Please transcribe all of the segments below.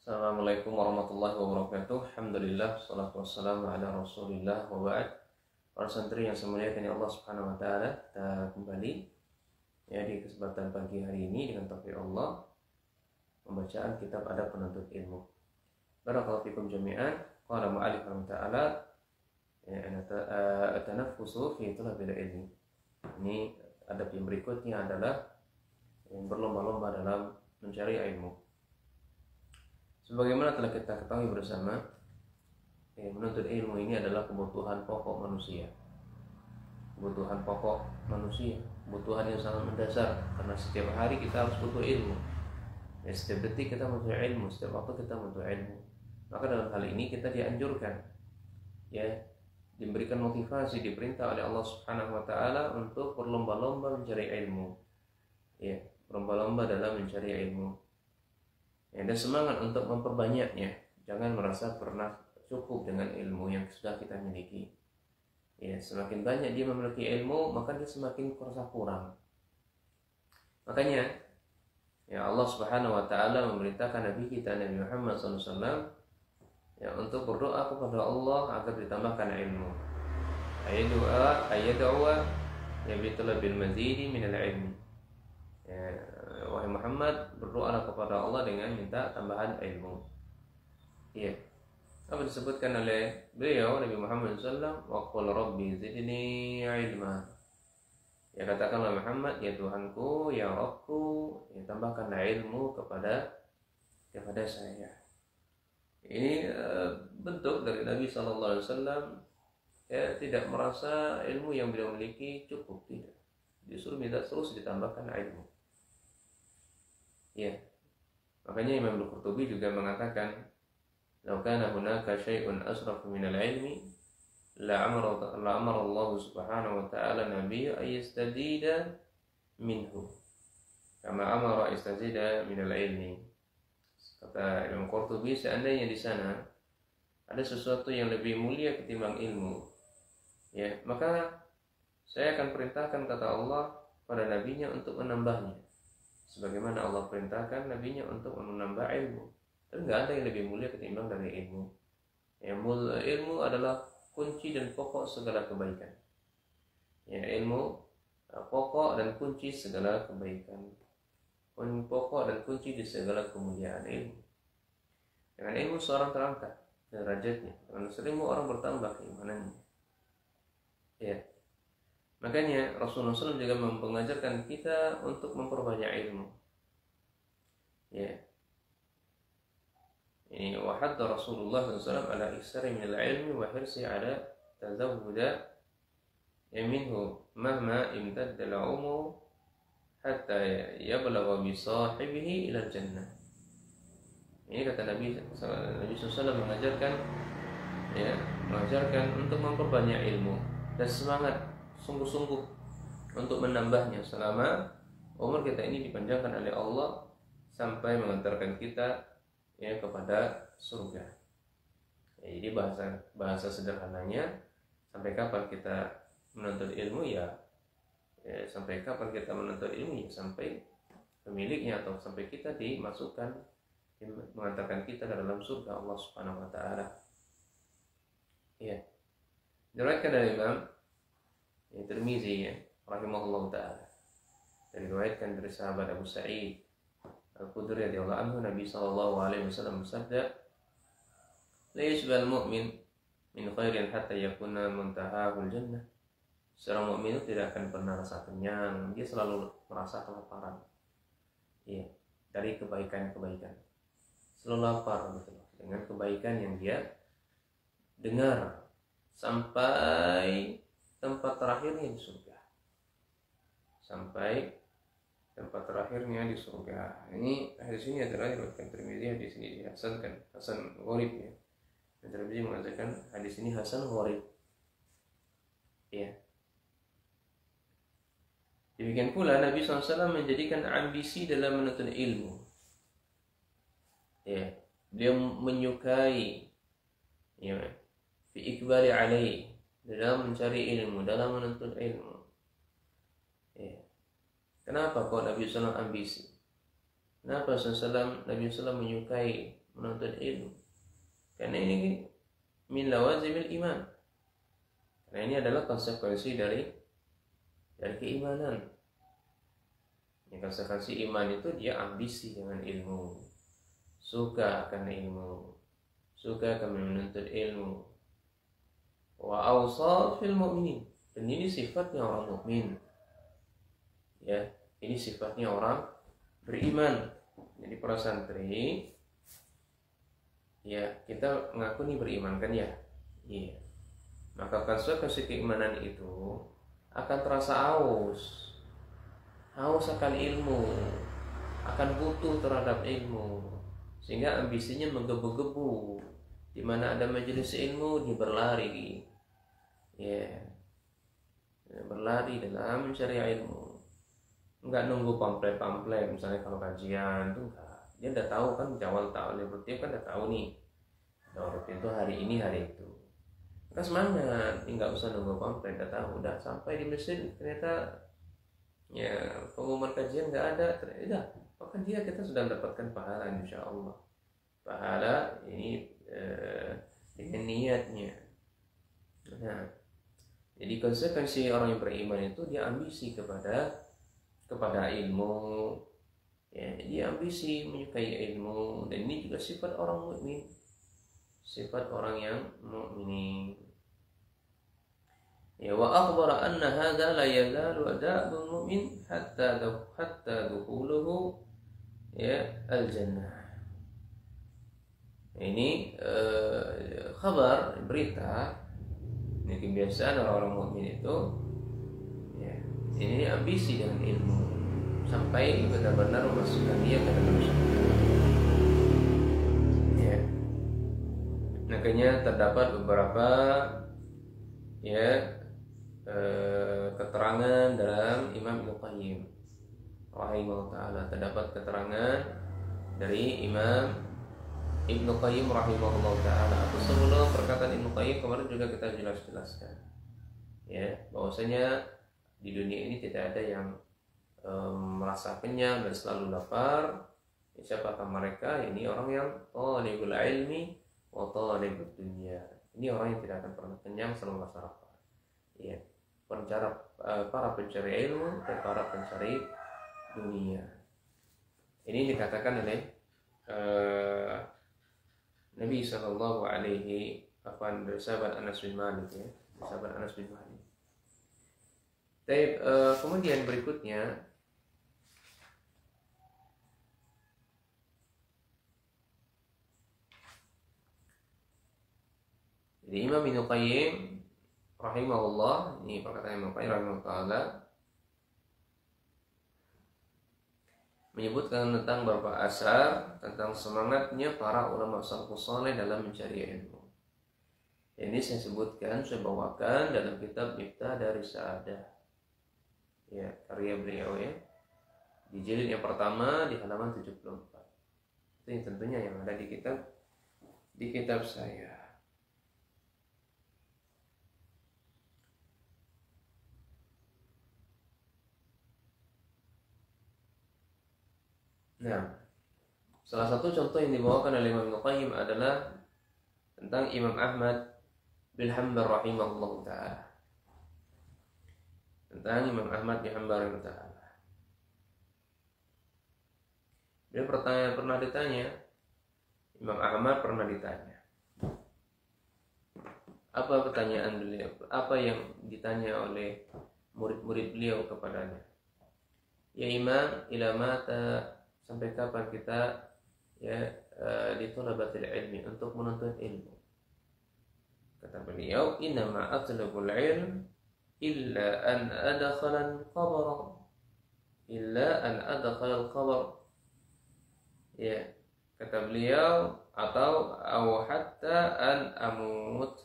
Assalamualaikum warahmatullahi wabarakatuh. Alhamdulillah, salatu wassalamu ala rasulillah wa ba'd. Para santri yang saya muliakan ya Allah subhanahu wa ta'ala, kita kembali ya di kesempatan pagi hari ini dengan taufik Allah pembacaan kitab Adab Penuntut Ilmu. Barakallahu fikum jami'an. Qala mu'allif ta'ala atanaffusu fi thalabil ilmi. Ini adab yang berikutnya adalah yang berlomba-lomba dalam mencari ilmu. Sebagaimana telah kita ketahui bersama, menuntut ilmu ini adalah kebutuhan pokok manusia. Kebutuhan pokok manusia, kebutuhan yang sangat mendasar, karena setiap hari kita harus butuh ilmu. Setiap detik kita butuh ilmu, setiap waktu kita butuh ilmu. Maka dalam hal ini kita dianjurkan, diberikan motivasi, diperintah oleh Allah Subhanahu wa taala untuk berlomba-lomba mencari ilmu. Berlomba-lomba dalam mencari ilmu. Dan semangat untuk memperbanyaknya. Jangan merasa pernah cukup dengan ilmu yang sudah kita miliki. Semakin banyak dia memiliki ilmu, maka dia semakin merasa kurang. Makanya Allah Subhanahu wa taala memerintahkan Nabi kita Nabi Muhammad SAW untuk berdoa kepada Allah agar ditambahkan ilmu. Ayad'a bil mazidi minal ilmi. Wahai Muhammad, berdoalah kepada Allah dengan minta tambahan ilmu. Apa disebutkan oleh beliau Nabi Muhammad SAW, wa qul rabbi zidni ilma. Katakanlah Muhammad, ya Tuhanku, ya Rabbku, tambahkanlah ilmu kepada saya. Ini bentuk dari Nabi SAW, tidak merasa ilmu yang beliau miliki cukup, tidak. Disuruh minta terus ditambahkan ilmu. Makanya Imam Al-Qurtubi juga mengatakan, "Lau kana hunaka syai'un asraf min al-'ilmi, la amara Allah Subhanahu wa ta'ala nabiyya ay yastadida minhu, kama amara yastazida min al-'ilmi." Kata Imam Qurtubi, seandainya di sana ada sesuatu yang lebih mulia ketimbang ilmu, maka saya akan perintahkan, kata Allah, pada nabinya untuk menambahnya, sebagaimana Allah perintahkan nabinya untuk menambah ilmu. Dan nggak ada yang lebih mulia ketimbang dari ilmu. Ilmu adalah kunci dan pokok segala kebaikan. Ilmu pokok dan kunci segala kebaikan. Pokok dan kunci di segala kemuliaan ilmu. Dengan ilmu seorang terangkat derajatnya. Dengan ilmu orang bertambah keimanannya. Makanya Rasulullah SAW juga mengajarkan kita untuk memperbanyak ilmu. Ini wahadda Rasulullah SAW ala iksari minal ilmi wa hirsi ala tazawuda minhu mahma imtadda al-umru hatta yablagha bi sahibihi ila jannah. Ini kata Nabi SAW mengajarkan untuk memperbanyak ilmu dan semangat sungguh-sungguh untuk menambahnya selama umur kita ini dipanjangkan oleh Allah sampai mengantarkan kita kepada surga. Jadi bahasa sederhananya, sampai kapan kita menuntut ilmu sampai kapan kita menuntut ilmu sampai pemiliknya atau sampai kita dimasukkan, mengantarkan kita ke dalam surga Allah Subhanahu wa taala. Diriwayatkan dari Imam Tirmizi rahimahullah ta'ala, diriwayatkan dari sahabat Abu Sa'id Al-Khudri radhiyallahu anhu, Nabi sallallahu alaihi wasallam bersabda, la yashbal mu'min min khairin hatta yakuna muntahahul jannah. Seorang mukmin itu tidak akan pernah rasa kenyang, dia selalu merasa kelaparan dari kebaikan-kebaikan, selalu lapar dengan kebaikan yang dia dengar sampai tempat terakhirnya di surga. Ini hadis ini adalah diriwayatkan Tirmizi. Hadis ini dihasankan, hasan gharib Dan Tirmizi mengatakan hadis ini hasan gharib. Demikian pula Nabi SAW menjadikan ambisi dalam menuntut ilmu. Dia menyukai fi ikbali alaihi, dalam mencari ilmu, dalam menuntut ilmu. Kenapa kok Nabi SAW ambisi? Kenapa Nabi SAW menyukai menuntut ilmu. Karena ini min lawazimil iman. Karena ini adalah konsekuensi dari keimanan. Yang konsekuensi iman itu dia ambisi dengan ilmu, suka akan ilmu, suka akan menuntut ilmu. Wa awsal fil mu'minin. Dan ini sifatnya orang mukmin. Ya, ini sifatnya orang beriman. Jadi para santri, ya kita mengaku nih beriman kan ya? Iya. Maka konsekuensi keimanan itu akan terasa haus akan ilmu, akan butuh terhadap ilmu, sehingga ambisinya menggebu-gebu. Di mana ada majelis ilmu dia berlari, ya, berlari dalam mencari ilmu. Enggak nunggu pamflet, misalnya kalau kajian tuh enggak. Dia udah tahu kan jawab tahu, dia kan udah tahu nih. Rutin itu hari ini hari itu. Maka semangat, nggak usah nunggu pamflet, udah tahu, udah sampai di mesin ternyata ya pengumuman kajian nggak ada, ternyata maka dia kita sudah mendapatkan pahala insya Allah. Pahala ini dengan niatnya. Nah, jadi konsekuensi orang yang beriman itu dia ambisi kepada ilmu, ya, dia ambisi menyukai ilmu, dan ini juga sifat orang mukmin, sifat orang yang mukmin. Ya, wa akhbara anna hadza la yazalu adabul mu'min hatta dukhuluhu ya al-jannah. Ini kabar, berita, ini kebiasaan orang-orang mukmin itu, ya, ini ambisi dengan ilmu sampai benar-benar memasukkan dia ke dalam surga. Ya. Makanya terdapat beberapa ya keterangan dalam Imam Ibnu Qayyim rahimahullah taala, terdapat keterangan dari Imam Ibnu Qayyim rahimahullah taala. Atau sebelum perkataan Ibnu Qayyim kemarin juga kita jelaskan ya, bahwasanya di dunia ini tidak ada yang merasa kenyang dan selalu lapar. Siapakah mereka? Ini orang yang talibul ilmi wa talibud dunya. Ini orang yang tidak akan pernah kenyang, selalu merasa lapar. Ya, para pencari ilmu dan para pencari dunia. Ini dikatakan oleh Nabi Sallallahu Alaihi Wasallam dari sahabat Anas bin Malik, ya, sahabat Anas bin Malik. Kemudian berikutnya jadi Imam Ibnu Qayyim rahimahullah, ini perkataan Ibnu Qayyim rahimahullah, menyebutkan tentang beberapa asar tentang semangatnya para ulama salafus saleh dalam mencari ilmu. Ini saya sebutkan, saya bawakan dalam kitab Miftah dari Sa'adah, ya, karya beliau, ya, di jilid yang pertama di halaman 74. Itu tentunya yang ada di kitab saya. Nah, salah satu contoh yang dibawakan oleh Imam Ibnu Qayyim adalah tentang Imam Ahmad bin Hanbal rahimahullah ta'ala. Tentang Imam Ahmad bin Hanbal rahimahullah ta'ala. Dia pernah ditanya, Imam Ahmad pernah ditanya. Apa pertanyaan beliau? Apa yang ditanya oleh murid-murid beliau kepadanya? Ya Imam, ila mata, sampai kapan kita ya di thalabatil ilmi, untuk menuntut ilmu? Kata beliau, innama atlabul ilm illa an adkhala al-qabr, ya, kata beliau, atau hatta an amut.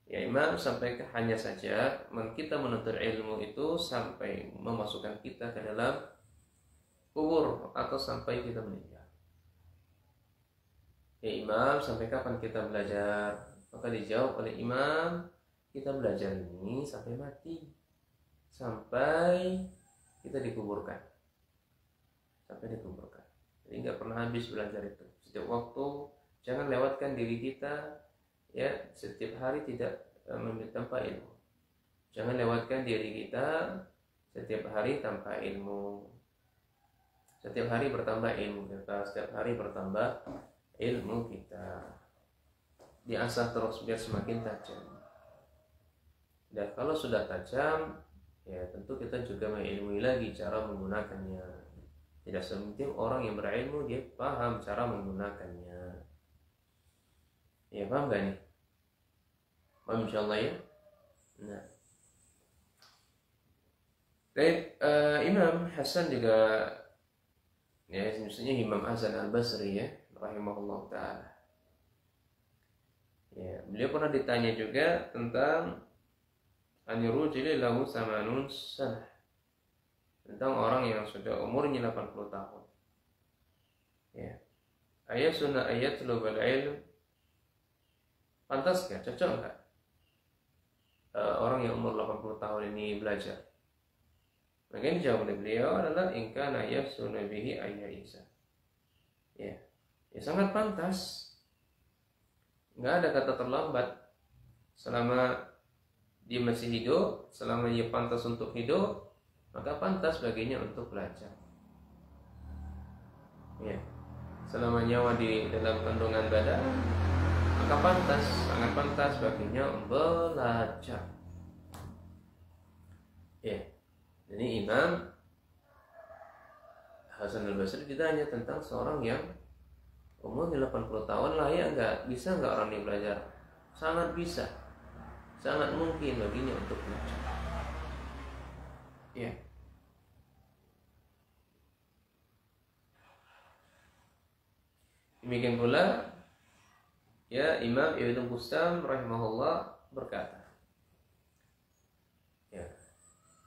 Ya Imam, sampai hanya saja kita menuntut ilmu itu sampai memasukkan kita ke dalam kubur atau sampai kita meninggal. Ya Imam, sampai kapan kita belajar? Maka dijawab oleh Imam, kita belajar ini sampai mati, sampai kita dikuburkan, sampai dikuburkan. Jadi nggak pernah habis belajar itu. setiap waktu. Jangan lewatkan diri kita ya setiap hari tidak mengambil tanpa ilmu. Jangan lewatkan diri kita setiap hari tanpa ilmu. Setiap hari bertambah ilmu kita, setiap hari bertambah ilmu kita. Diasah terus biar semakin tajam. Dan kalau sudah tajam, ya tentu kita juga mengilmui lagi cara menggunakannya. Tidak sepenting orang yang berilmu dia paham cara menggunakannya. Ya paham gak nih? Paham insyaallah ya. Nah, Imam Hasan juga, ya maksudnya Imam Hasan Al-Basri ya, rahimahullah ta'ala. Ya, beliau pernah ditanya juga tentang anirujili lahu samanun sanah, tentang orang yang sudah umurnya 80 tahun. Ya. Ayat sunnah ayat lubal ilm, pantas gak? Cocok gak? Orang yang umur 80 tahun ini belajar. Maka yang dijawab oleh beliau adalah ingkana yafsuna bihi ayya Isa. Ya, sangat pantas. Nggak ada kata terlambat. Selama dia masih hidup, selama dia pantas untuk hidup, maka pantas baginya untuk belajar. Ya, selama nyawa di dalam kandungan badan, maka pantas, sangat pantas baginya belajar. Ya. Jadi Imam Hasan Al-Basri ditanya tentang seorang yang umurnya 80 tahun, layak enggak? Bisa enggak orang ini belajar? Sangat bisa. Sangat mungkin baginya untuk belajar. Ya. Demikian pula ya Imam Ibnu Bustam rahimahullah berkata,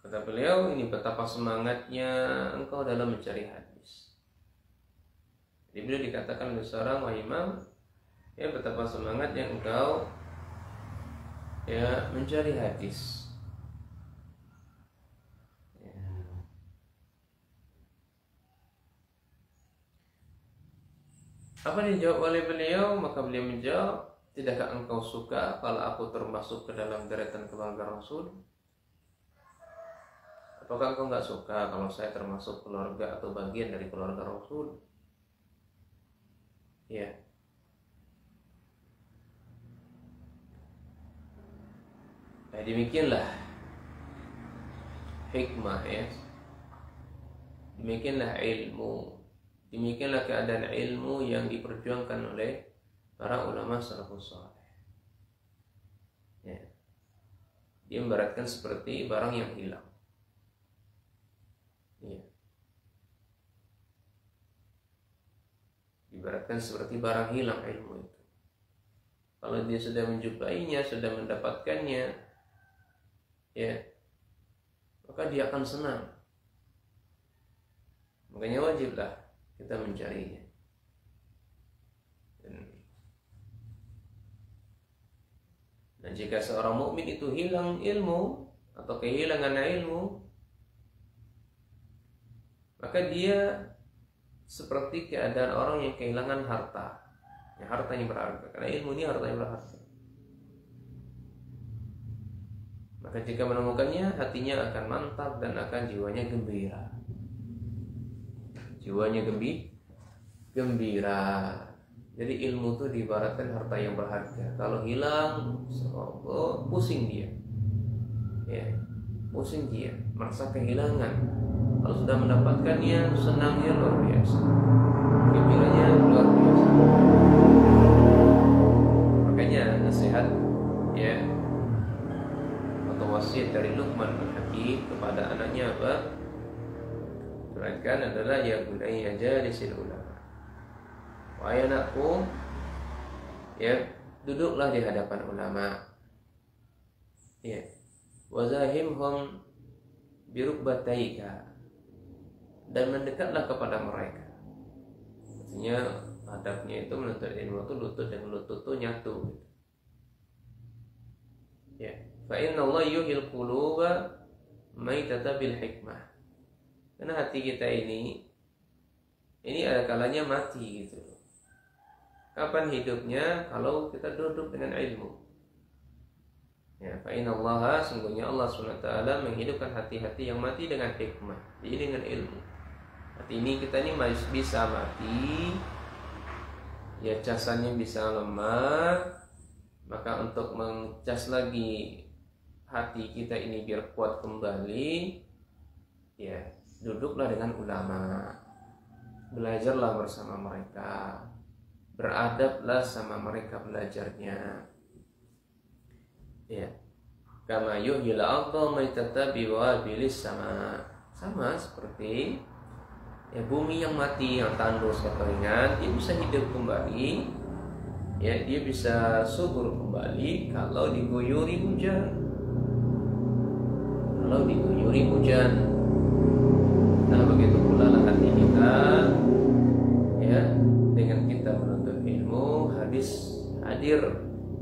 kata beliau, ini betapa semangatnya engkau dalam mencari hadis. Jadi beliau dikatakan oleh seorang imam, ya betapa semangatnya engkau ya mencari hadis. Ya. Apa yang dijawab oleh beliau? Maka beliau menjawab, tidakkah engkau suka kalau aku termasuk ke dalam deretan keluarga Rasul? Apakah engkau nggak suka kalau saya termasuk keluarga atau bagian dari keluarga Rasul? Ya. Nah, demikianlah hikmah ya. Demikianlah ilmu. Demikianlah keadaan ilmu yang diperjuangkan oleh para ulama salafus saleh. Ya. Dia membaratkan seperti barang yang hilang. Ya. Ibaratkan seperti barang hilang ilmu itu. Kalau dia sudah menjumpainya, sudah mendapatkannya, ya, maka dia akan senang. Makanya wajiblah kita mencarinya. Dan jika seorang mukmin itu hilang ilmu atau kehilangan ilmu, maka dia seperti keadaan orang yang kehilangan harta. Ya, harta yang berharga. Karena ilmu ini harta yang berharga. Maka jika menemukannya, hatinya akan mantap dan akan jiwanya gembira. Jiwanya gembira. Jadi ilmu itu diibaratkan harta yang berharga. Kalau hilang, pusing dia. Ya, pusing dia, merasa kehilangan. Kalau sudah mendapatkannya, senangnya luar biasa, gembiranya luar biasa. Makanya nasihat ya atau wasiat dari Luqman Al-Hakim kepada anaknya apa? Perhatikan adalah ya bunayya jalisil ulama. Wahai anakku, ya duduklah di hadapan ulama. Ya, wazahimhum birukbataika, dan mendekatlah kepada mereka. Artinya adabnya itu menuntut ilmu itu lutut dengan lutut itu nyatu. Ya, fa inna Allah yuhil quluba maitata bil hikmah. Karena hati kita ini ada kalanya mati gitu. Kapan hidupnya? Kalau kita duduk dengan ilmu. Ya, fa innallaha, sungguhnya Allah SWT menghidupkan hati-hati yang mati dengan hikmah, jadi dengan ilmu. Hati ini kita ini masih bisa mati, ya casannya bisa lemah, maka untuk mengcas lagi hati kita ini biar kuat kembali, ya duduklah dengan ulama, belajarlah bersama mereka, beradablah sama mereka belajarnya. Ya, kama yuhyil ardha maitata biwabilis sama seperti ya bumi yang mati, yang tandus kekeringan, dia bisa hidup kembali. Ya, dia bisa subur kembali kalau diguyuri hujan. Kalau diguyuri hujan. Nah, begitu pula lah hati kita, ya, dengan kita menuntut ilmu, hadir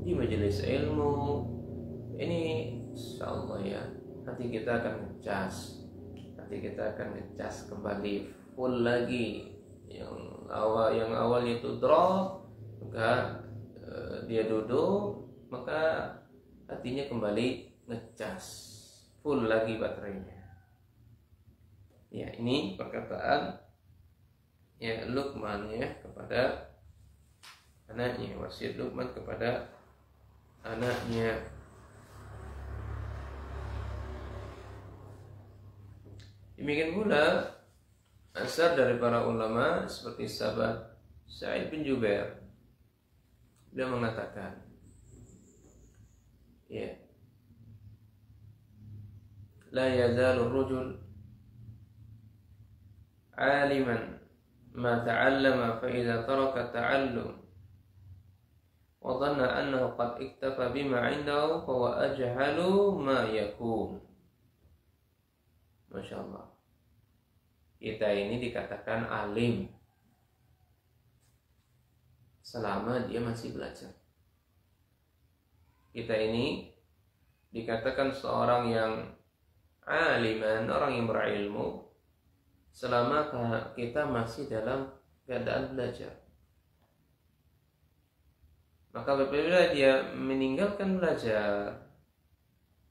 di majelis ilmu, ini insyaallah ya, hati kita akan ngecas, kembali full lagi. Yang awalnya itu drop, maka dia duduk, maka hatinya kembali ngecas full lagi baterainya. Ya, ini perkataan ya Luqman ya kepada anaknya, wasiat Luqman kepada anaknya. Demikian pula asar dari para ulama seperti sahabat Sa'id bin Jubair, dia mengatakan, ya, la yazalu rajul aliman ma ta'allama fa idza taraka ta'allum wa dhanna annahu qad iktafa bima 'indahu fa huwa ajhalu ma yakun. Masya Allah, kita ini dikatakan alim selama dia masih belajar. Kita ini dikatakan seorang yang aliman, orang yang berilmu, selama kita masih dalam keadaan belajar. Maka apabila dia meninggalkan belajar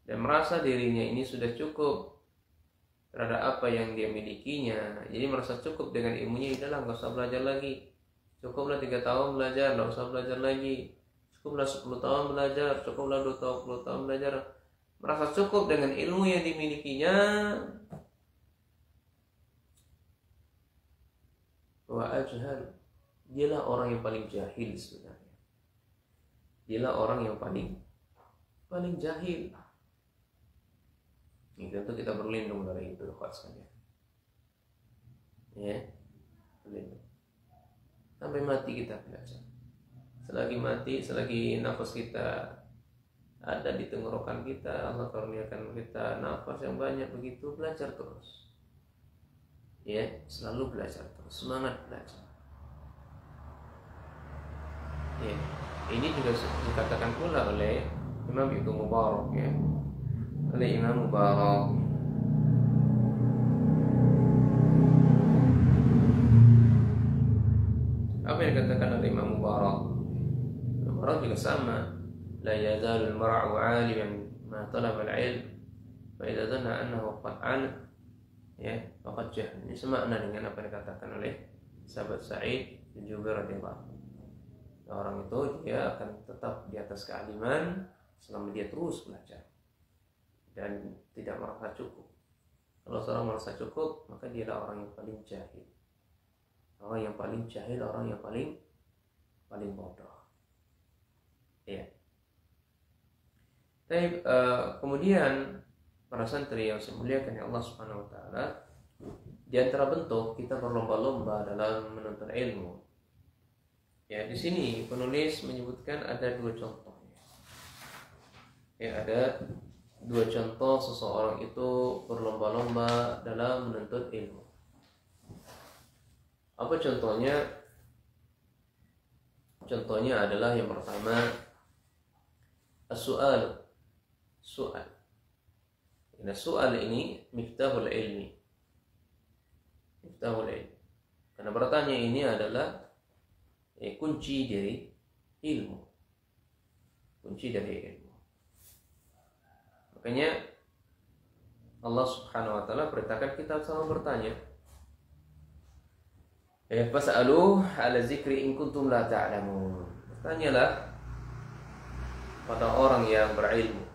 dan merasa dirinya ini sudah cukup terhadap apa yang dia milikinya, jadi merasa cukup dengan ilmunya, udahlah nggak usah belajar lagi, cukuplah 3 tahun belajar, nggak usah belajar lagi, cukuplah 10 tahun belajar, cukuplah 20 tahun belajar, merasa cukup dengan ilmu yang dimilikinya, wa ajhal, dialah orang yang paling jahil sebenarnya. Dialah orang yang paling jahil. Ini tentu kita berlindung dari itu, khususnya. Ya, berlindung. Sampai mati kita belajar. Selagi nafas kita ada di tenggorokan kita, Allah karuniakan kita nafas yang banyak, begitu belajar terus. Ya, selalu belajar terus, semangat belajar. Ya, ini juga dikatakan pula oleh Imam Ibnu Mubarak, ya, oleh Imam Mubarak. Apa yang dikatakan oleh Imam Mubarak? Mubarak juga sama. La yazalul mar'u 'aliman ma talaba al-'ilm fa idza dhanna annahu qad 'alima, ya, faqad jahil. Ini semakna dengan apa yang dikatakan oleh sahabat Sa'id bin Jubair radhiyallahu anhu. Orang itu dia akan tetap di atas kealiman selama dia terus belajar dan tidak merasa cukup. Kalau seorang merasa cukup, maka dia adalah orang yang paling jahil. Orang yang paling jahil, orang yang paling bodoh. Ya. Tapi kemudian para santri yang saya muliakan ya Allah Subhanahu wa taala, di antara bentuk kita berlomba-lomba dalam menuntut ilmu. Ya, di sini penulis menyebutkan ada 2 contoh. Ya, ada 2 contoh seseorang itu berlomba-lomba dalam menuntut ilmu. Apa contohnya? Contohnya adalah yang pertama, as-su'al. Su'al. Nah, su'al ini miftahul ilmi. Miftahul ilmi. Karena bertanya ini adalah kunci dari ilmu. Kunci dari ilmu. Makanya Allah Subhanahu wa taala perintahkan kita selalu bertanya. Fas'alu 'ala zikri in kuntum la ta'lamun. Bertanyalah pada orang yang berilmu.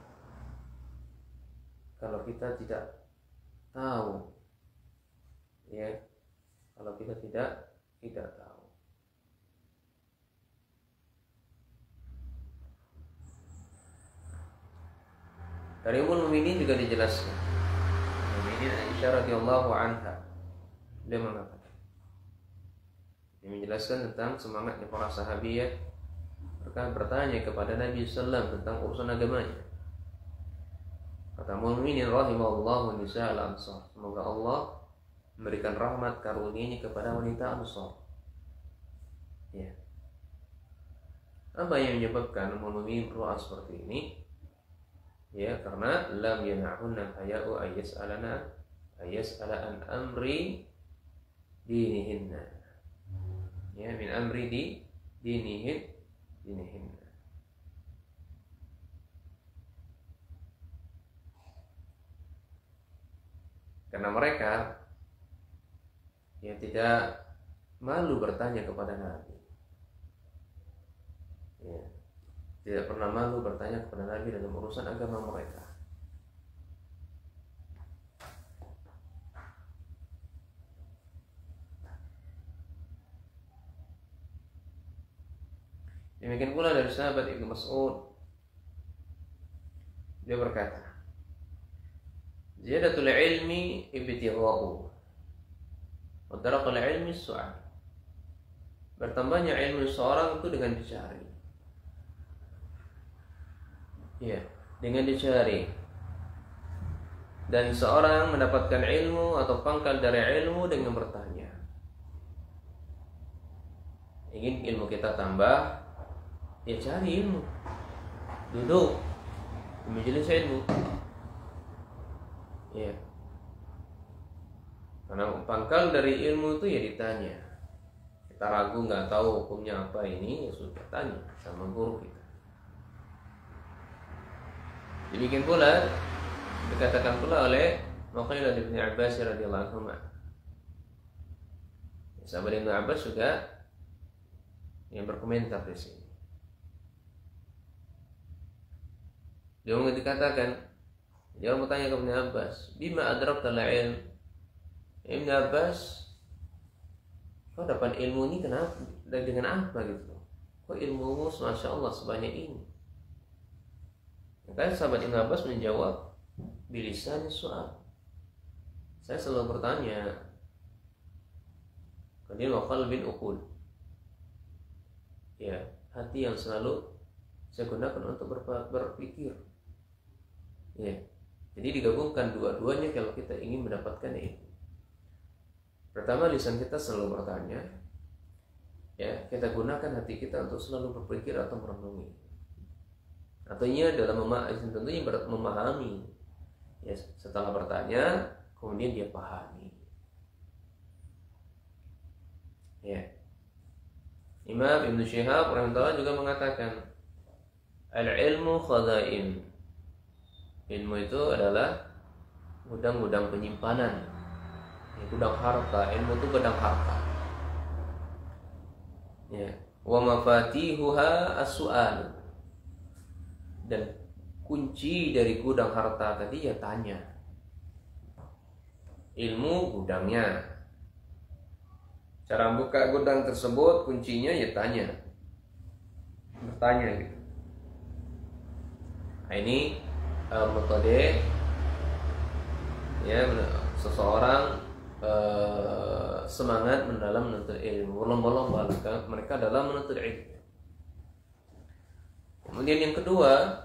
Kalau kita tidak tahu, ya, kalau kita tidak tahu. Dari Ummul Mukminin juga dijelaskan. Mukminin Aisyah radhiyallahu anha, dia mengatakan, dia menjelaskan tentang semangatnya para sahabiat bertanya kepada Nabi sallallahu alaihi wasallam tentang urusan agamanya. Kata Mukminin rahimahullahu nisa al-ansar, semoga Allah memberikan rahmat karunia-Nya kepada wanita Ansar. Ya. Apa yang menyebabkan Mukminin berdoa seperti ini? Ya, karena lam yana'unna haya'u ayas'alana ayas'ala an amri dinihinna. Ya, min amri dinihinna. Karena mereka yang tidak malu bertanya kepada Nabi, ya, tidak pernah malu bertanya kepada Nabi dalam urusan agama mereka. Demikian pula dari sahabat Ibnu Mas'ud, dia berkata, ziyadatul ilmi ibtigha'u wa taraqul ilmi su'al. Bertambahnya ilmu seorang itu dengan dicari. Ya, dengan dicari. Dan seorang mendapatkan ilmu atau pangkal dari ilmu dengan bertanya. Ingin ilmu kita tambah, ya cari ilmu, duduk di majelis ilmu, ya. Karena pangkal dari ilmu itu ya ditanya. Kita ragu nggak tahu hukumnya apa ini, ya sudah tanya sama guru kita. Demikian pula dikatakan pula oleh Maqailah bin Abbas radhiyallahu anhu. Sahabat Ibnu Abbas juga yang berkomentar di sini. Dia dikatakan, dia bertanya kepada Ibnu Abbas, bima adraktal ilm? Ibnu Abbas, kau dapat ilmu ini kenapa? Dan dengan apa gitu? Kok ilmumu masya Allah sebanyak ini? Maka sahabat Ibnu Abbas menjawab, bilisan soal. Saya selalu bertanya, kemudian wakal bin ukul. Ya, hati yang selalu saya gunakan untuk berpikir. Ya, jadi digabungkan dua-duanya kalau kita ingin mendapatkan ilmu. Pertama, lisan kita selalu bertanya. Ya, kita gunakan hati kita untuk selalu berpikir atau merenungi. Artinya dalam tentunya memahami. Ya, setelah bertanya, kemudian dia pahami. Ya. Imam Ibnu Syihab rahimahullah juga mengatakan, al-ilmu khadain. Ilmu itu adalah gudang-gudang penyimpanan, gudang harta. Ilmu itu gudang harta. Ya. Wa mafatihuha as-su'al. Dan kunci dari gudang harta tadi ya tanya. Ilmu gudangnya. Cara buka gudang tersebut kuncinya ya tanya. Bertanya gitu. Nah, ini metode ya seseorang semangat mendalam menuntut ilmu, berlomba-lomba mereka dalam menuntut ilmu. Kemudian yang kedua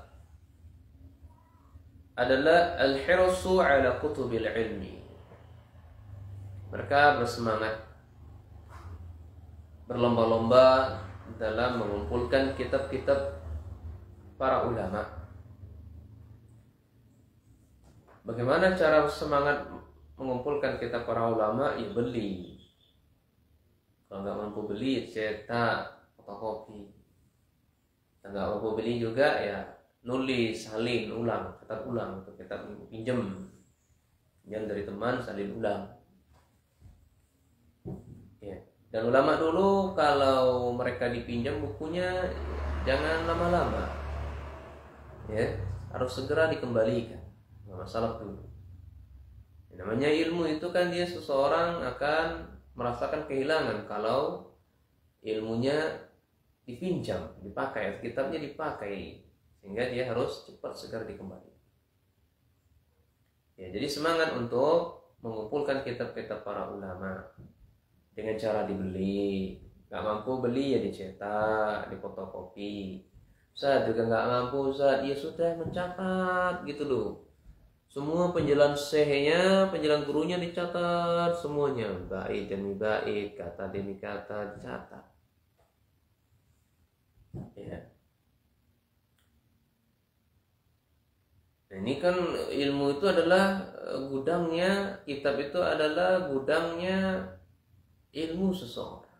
adalah al-hirsu ala kutubil ilmi. Mereka bersemangat berlomba-lomba dalam mengumpulkan kitab-kitab para ulama. Bagaimana cara semangat mengumpulkan kitab para ulama? Ya beli. Kalau nggak mampu beli, cetak. fotokopi. Nggak mampu beli juga ya nulis, salin ulang, catat ulang, atau kita pinjam dari teman, salin ulang. Ya. Dan ulama dulu kalau mereka dipinjam bukunya jangan lama-lama, ya harus segera dikembalikan. Nggak masalah dulu. Namanya ilmu itu kan dia seseorang akan merasakan kehilangan kalau ilmunya dipinjam, dipakai, kitabnya dipakai, sehingga dia harus cepat segera dikembalikan. Ya, jadi semangat untuk mengumpulkan kitab-kitab para ulama dengan cara dibeli. Nggak mampu beli ya dicetak, difotokopi. Ustaz juga nggak mampu, Ustaz ya sudah mencatat gitu loh. Semua penjelasan syekhnya, penjelasan gurunya dicatat semuanya, bait demi bait, kata demi kata dicatat. Ya. Nah, ini kan ilmu itu adalah gudangnya, kitab itu adalah gudangnya ilmu seseorang.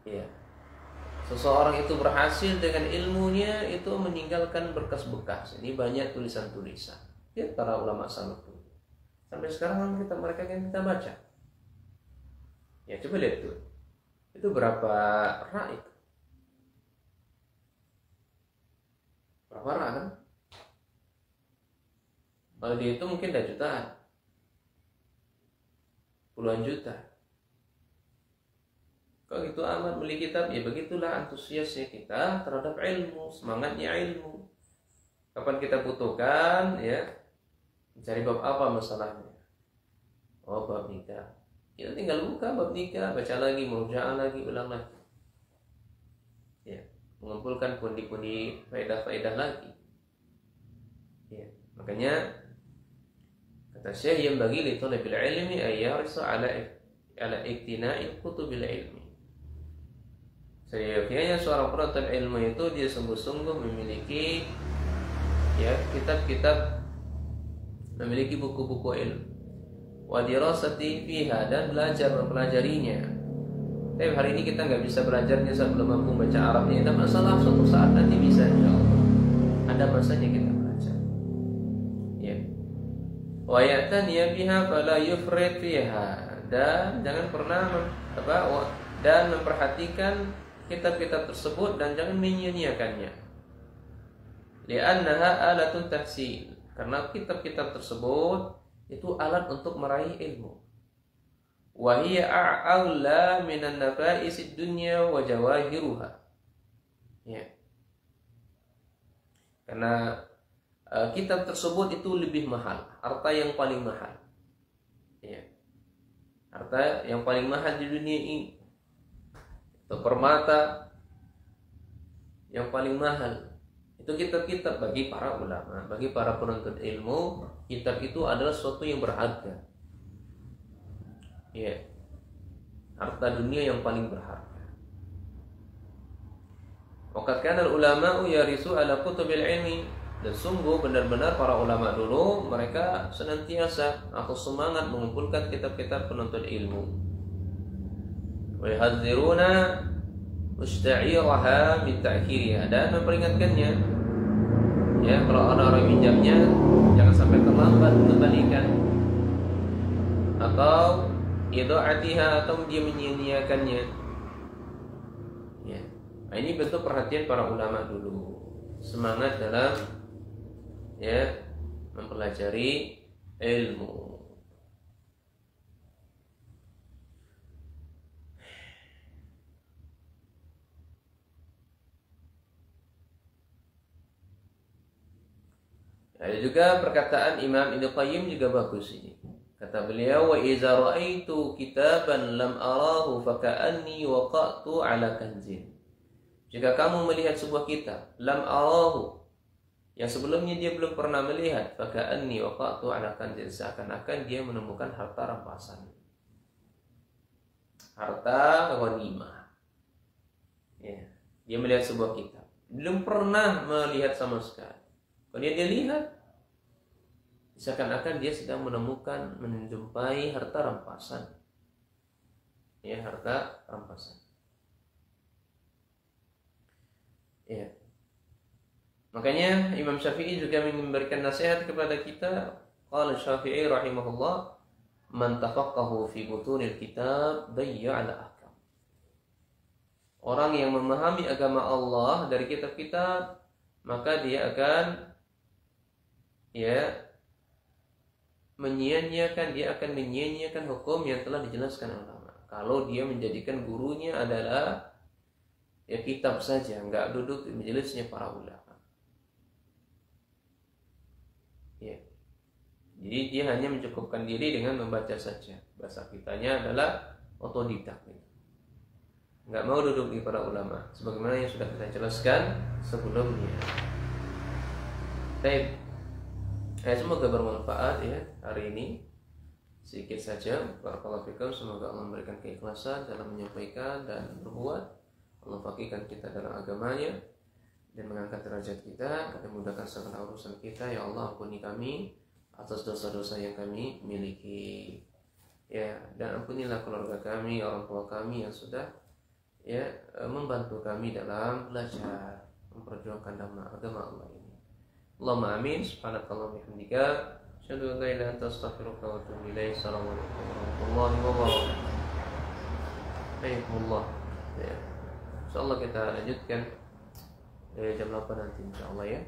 Ya. Seseorang itu berhasil dengan ilmunya itu meninggalkan berkas-bekas. Ini banyak tulisan-tulisan. Ya, para ulama salaf dulu. Sampai sekarang mereka kan kita baca. Ya, coba lihat tuh. Itu berapa rak itu? Berapa rak kan? Kalau dihitung mungkin udah jutaan. Puluhan juta. Kalau gitu amat beli kitab, ya begitulah antusiasnya kita terhadap ilmu, semangatnya ilmu. Kapan kita butuhkan, ya mencari bab apa masalahnya? Oh, bab nikah. Kita tinggal buka bab nikah, baca lagi, murojaah lagi, ulang lagi. Ya, mengumpulkan pundi-pundi faedah-faedah lagi. Ya, makanya kata Syekh yang bagi li thalabil ilmi ayyarisa ala iktina'il kutubil ilmi. Seyogyanya seorang penuntut ilmu itu dia sungguh-sungguh memiliki ya kitab-kitab, memiliki buku-buku ilmu, wa dirasati fiha, dan belajar mempelajarinya. Tapi hari ini kita nggak bisa belajarnya sebelum mampu baca Arabnya. Tidak masalah, suatu saat nanti bisa insyaallah. Ada masanya kita belajar. Ya. Wa ya'tani biha fala yufrid fiha, dan jangan pernah dan memperhatikan kitab-kitab tersebut dan jangan menyia-nyiakannya. Li'annaha alatun tahsil, karena kitab-kitab tersebut itu alat untuk meraih ilmu. Wa hiya a'la minan nafaisid dunya wa jawahiruha. Ya. Karena kitab tersebut itu lebih mahal, harta yang paling mahal. Ya. Harta yang paling mahal di dunia ini, atau permata yang paling mahal itu kitab-kitab bagi para ulama, bagi para penuntut ilmu. Kitab itu adalah sesuatu yang berharga. Ya, harta dunia yang paling berharga. Waqad kana al-ulama'u yarisu ala kutubil ilmi, dan sungguh benar-benar para ulama dulu mereka senantiasa atau semangat mengumpulkan kitab-kitab penuntut ilmu. Wa yahdziruna musta'iraha min ta'khiriha, dan memperingatkannya ya kalau ada orang minjamnya jangan sampai terlambat mengembalikan, atau idha'atiha, atau dia menyia-nyiakannya. Ya. Nah, ini bentuk perhatian para ulama dulu, semangat dalam ya mempelajari ilmu. Ada juga perkataan Imam Ibnu Qayyim juga bagus ini. Kata beliau, wa iza ra'aitu kitaban lam arahu faka'anni waqa'tu ala kanzin. Jika kamu melihat sebuah kitab lam arahu, yang sebelumnya dia belum pernah melihat, faka'anni waqa'tu ala kanzin, seakan-akan dia menemukan harta rampasan, harta ghanimah. Ya, dia melihat sebuah kitab, belum pernah melihat sama sekali. Kalau dia lihat, seakan-akan dia sedang menjumpai harta rampasan. Ya, harta rampasan. Ya. Makanya Imam Syafi'i juga memberikan nasihat kepada kita. Qala Syafi'i rahimahullah, man tafaqahu fi butunil kitab dayya'al ahkam. Orang yang memahami agama Allah dari kitab-kitab, maka dia akan menyia-nyiakan hukum yang telah dijelaskan ulama. Kalau dia menjadikan gurunya adalah kitab saja, enggak duduk di majelisnya para ulama. Ya. Jadi dia hanya mencukupkan diri dengan membaca saja. Bahasa kitanya adalah otodidak. Enggak mau duduk di para ulama, sebagaimana yang sudah kita jelaskan sebelumnya. Baik. Semoga bermanfaat ya hari ini. Sedikit saja. Barakallahu fikum. Semoga Allah memberikan keikhlasan dalam menyampaikan dan berbuat. Allah fakihkan kita dalam agamanya dan mengangkat derajat kita dan memudahkan segala urusan kita. Ya Allah, ampuni kami atas dosa-dosa yang kami miliki. Ya, dan ampunilah keluarga kami, orang tua kami yang sudah membantu kami dalam belajar memperjuangkan agama Allah ini. Allahumma amin. Subhanakallahumma wa bihamdika, asyhadu an la ilaha illa anta, astaghfiruka wa atubu ilaik. Assalamualaikum warahmatullahi wabarakatuh. Baiklah. Ya. Insyaallah kita lanjutkan jam 8 nanti insyaallah ya.